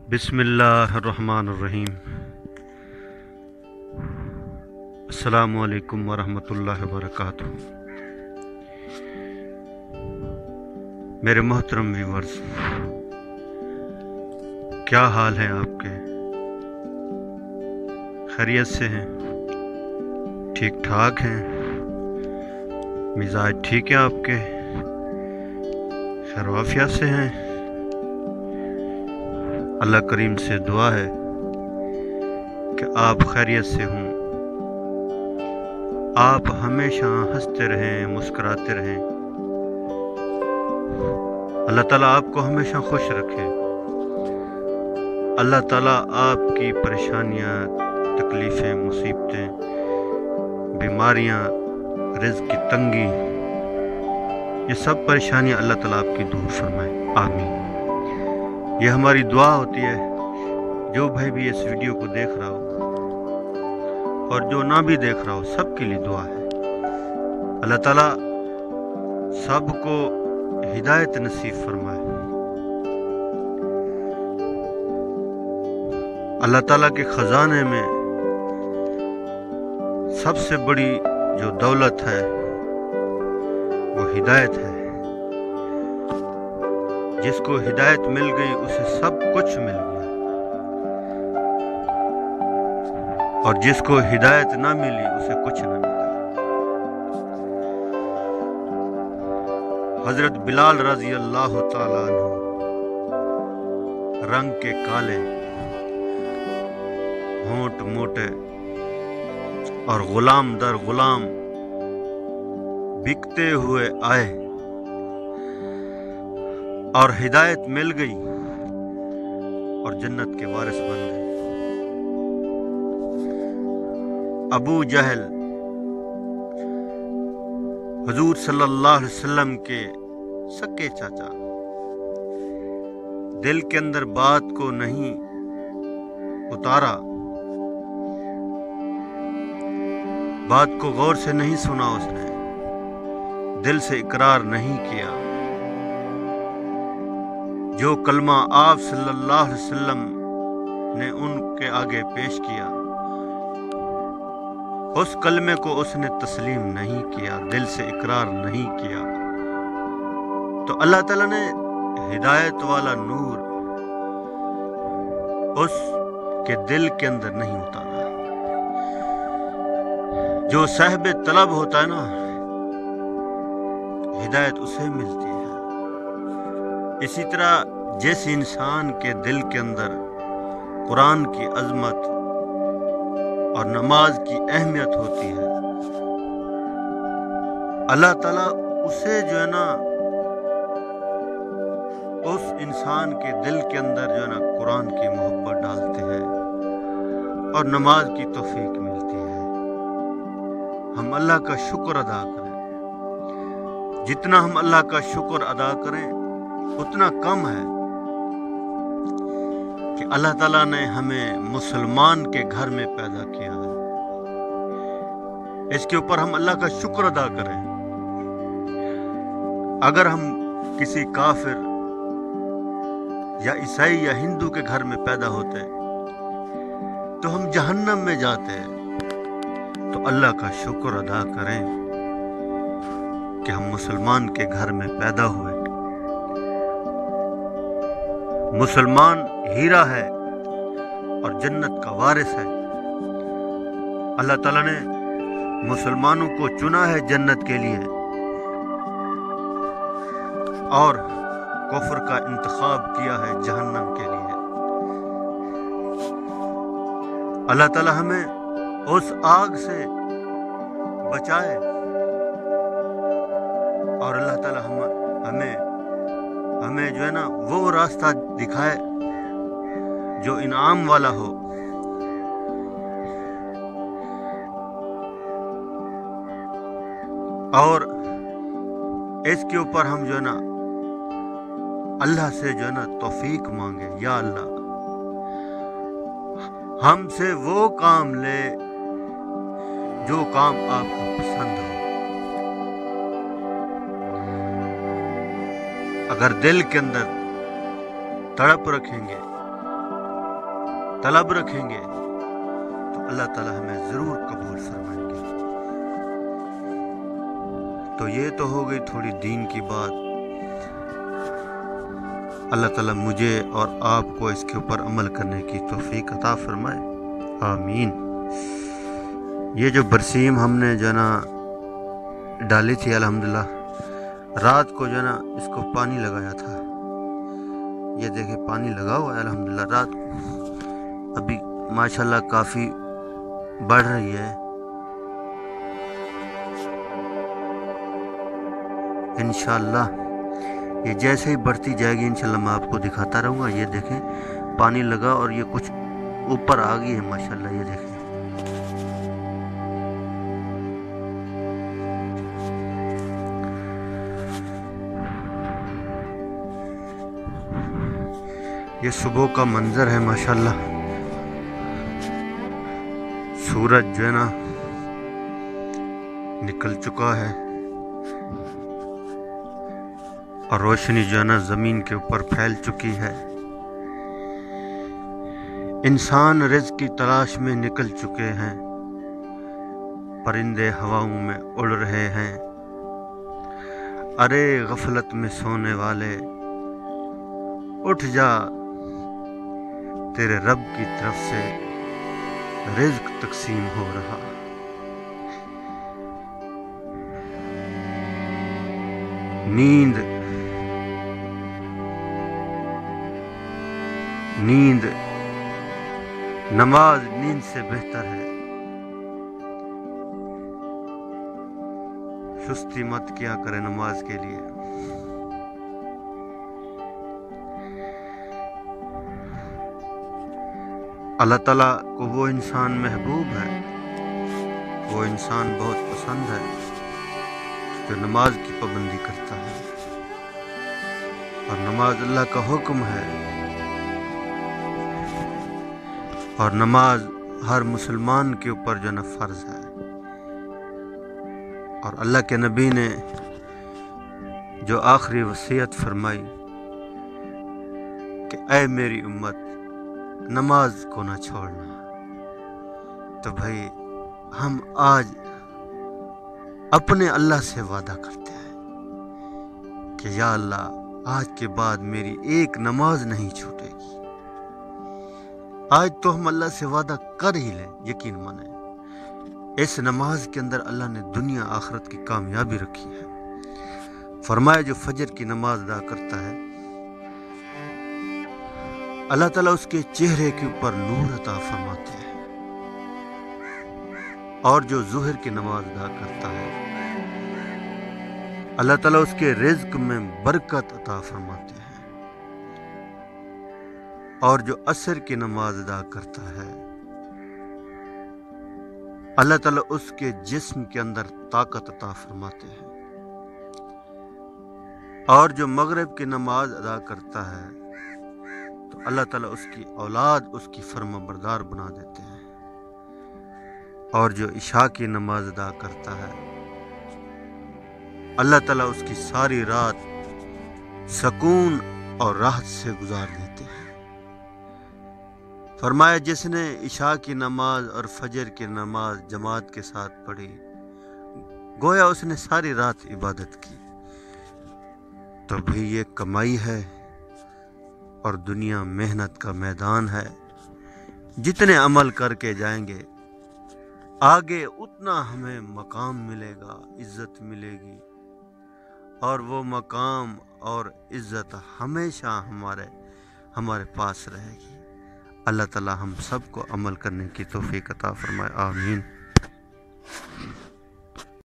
बिस्मिल्लाहिर्रहमानिर्रहीम। अस्सलामु अलैकुम वरहमतुल्लाहि वबरकातुहू। मेरे मोहतरम व्यूअर्स, क्या हाल है आपके? खैरियत से हैं? ठीक ठाक हैं? मिजाज ठीक है आपके? खैर आफियत से हैं? अल्लाह करीम से दुआ है कि आप खैरियत से हों, आप हमेशा हंसते रहें, मुस्कुराते रहें। अल्लाह ताला आपको हमेशा खुश रखे। अल्लाह ताला आपकी परेशानियां, तकलीफ़ें, मुसीबतें, बीमारियां, रिज़्क़ की तंगी, ये सब परेशानियां अल्लाह ताला आपकी दूर फरमाए। आमीन। ये हमारी दुआ होती है। जो भाई भी इस वीडियो को देख रहा हो और जो ना भी देख रहा हो, सबके लिए दुआ है। अल्लाह ताला सबको हिदायत नसीब फरमाए। अल्लाह ताला के खजाने में सबसे बड़ी जो दौलत है वो हिदायत है। जिसको हिदायत मिल गई उसे सब कुछ मिल गया, और जिसको हिदायत ना मिली उसे कुछ ना मिला। हजरत बिलाल रजी अल्लाह ताला अन्हु रंग के काले, होंठ मोटे और गुलाम दर गुलाम बिकते हुए आए और हिदायत मिल गई और जन्नत के वारिस बन गए। अबू जहल हुजूर सल्लल्लाहु अलैहि वसल्लम के सके चाचा, दिल के अंदर बात को नहीं उतारा, बात को गौर से नहीं सुना, उसने दिल से इकरार नहीं किया। जो कलमा आप सल्लल्लाहु अलैहि वसल्लम ने उनके आगे पेश किया, उस कलमे को उसने तस्लीम नहीं किया, दिल से इकरार नहीं किया, तो अल्लाह ताला ने हिदायत वाला नूर उसके दिल के अंदर नहीं उतारा। जो साहिब तलब होता है ना, हिदायत उसे मिलती है। इसी तरह जिस इंसान के दिल के अंदर कुरान की अजमत और नमाज की अहमियत होती है, अल्लाह ताला उसे जो है ना, उस इंसान के दिल के अंदर जो है ना कुरान की मोहब्बत डालते हैं और नमाज की तौफीक मिलती है। हम अल्लाह का शुक्र अदा करें। जितना हम अल्लाह का शुक्र अदा करें उतना कम है कि अल्लाह ताला ने हमें मुसलमान के घर में पैदा किया है। इसके ऊपर हम अल्लाह का शुक्र अदा करें। अगर हम किसी काफिर या ईसाई या हिंदू के घर में पैदा होते तो हम जहन्नम में जाते। तो अल्लाह का शुक्र अदा करें कि हम मुसलमान के घर में पैदा हुए। मुसलमान हीरा है और जन्नत का वारिस है। अल्लाह ताला ने मुसलमानों को चुना है जन्नत के लिए और कुफ्र का इंतखाब किया है जहन्नम के लिए। अल्लाह ताला हमें उस आग से बचाए और अल्लाह ताला हमें जो है ना वो रास्ता दिखाए जो इनाम वाला हो। और इसके ऊपर हम जो है ना अल्लाह से जो है ना तौफीक मांगे, या अल्लाह हमसे वो काम ले जो काम आपको पसंद हो। अगर दिल के अंदर तड़प रखेंगे तलब रखेंगे तो अल्लाह ताला हमें ज़रूर कबूल फरमाएंगे। तो ये तो हो गई थोड़ी दीन की बात। अल्लाह ताला मुझे और आपको इसके ऊपर अमल करने की तौफीक अता फरमाए, आमीन। ये जो बरसीम हमने जो ना डाली थी, अल्हम्दुलिल्लाह रात को जो ना इसको पानी लगाया था। ये देखे पानी लगा हुआ है अल्हम्दुलिल्लाह रात को। अभी माशाल्लाह काफ़ी बढ़ रही है। इंशाल्लाह ये जैसे ही बढ़ती जाएगी इंशाल्लाह मैं आपको दिखाता रहूँगा। ये देखें पानी लगा और ये कुछ ऊपर आ गई है माशाल्लाह। ये देखें ये सुबह का मंजर है माशाल्लाह। सूरज जो है ना निकल चुका है और रोशनी जो है ना ज़मीन के ऊपर फैल चुकी है। इंसान रिज़्क़ की तलाश में निकल चुके हैं, परिंदे हवाओं में उड़ रहे हैं। अरे गफलत में सोने वाले उठ जा, तेरे रब की तरफ से रिज़्क़ तकसीम हो रहा। नींद नमाज नींद से बेहतर है। सुस्ती मत किया करे नमाज के लिए। अल्लाह ताला को वो इंसान महबूब है, वो इंसान बहुत पसंद है जो नमाज की पाबंदी करता है। और नमाज अल्लाह का हुक्म है और नमाज हर मुसलमान के ऊपर जो न फ़र्ज है। और अल्लाह के नबी ने जो आखिरी वसीयत फरमाई कि ऐ मेरी उम्मत नमाज को ना छोड़ना। तो भाई हम आज अपने अल्लाह से वादा करते हैं कि या अल्लाह आज के बाद मेरी एक नमाज नहीं छूटेगी। आज तो हम अल्लाह से वादा कर ही लें, यकीन माने इस नमाज के अंदर अल्लाह ने दुनिया आखिरत की कामयाबी रखी है। फरमाया जो फजर की नमाज अदा करता है अल्लाह ताला उसके चेहरे के ऊपर नूर अता फरमाते हैं। और जो ज़ुहर की नमाज अदा करता है अल्लाह ताला उसके रिज़्क़ में बरकत अता फरमाते हैं। और जो असर की नमाज अदा करता है अल्लाह ताला उसके जिस्म के अंदर ताकत अता फरमाते हैं। और जो मगरिब की नमाज अदा करता है तो अल्लाह ताला उसकी औलाद उसकी फर्माबरदार बना देते हैं। और जो इशा की नमाज अदा करता है अल्लाह ताला उसकी सारी रात सुकून और राहत से गुजार देते हैं। फरमाया जिसने इशा की नमाज और फजर की नमाज जमात के साथ पढ़ी गोया उसने सारी रात इबादत की। तो भाई ये कमाई है और दुनिया मेहनत का मैदान है। जितने अमल करके जाएंगे आगे उतना हमें मकाम मिलेगा, इज्जत मिलेगी। और वो मकाम और इज्जत हमेशा हमारे पास रहेगी। अल्लाह ताला हम सबको अमल करने की तौफीक अता फरमाए, आमीन।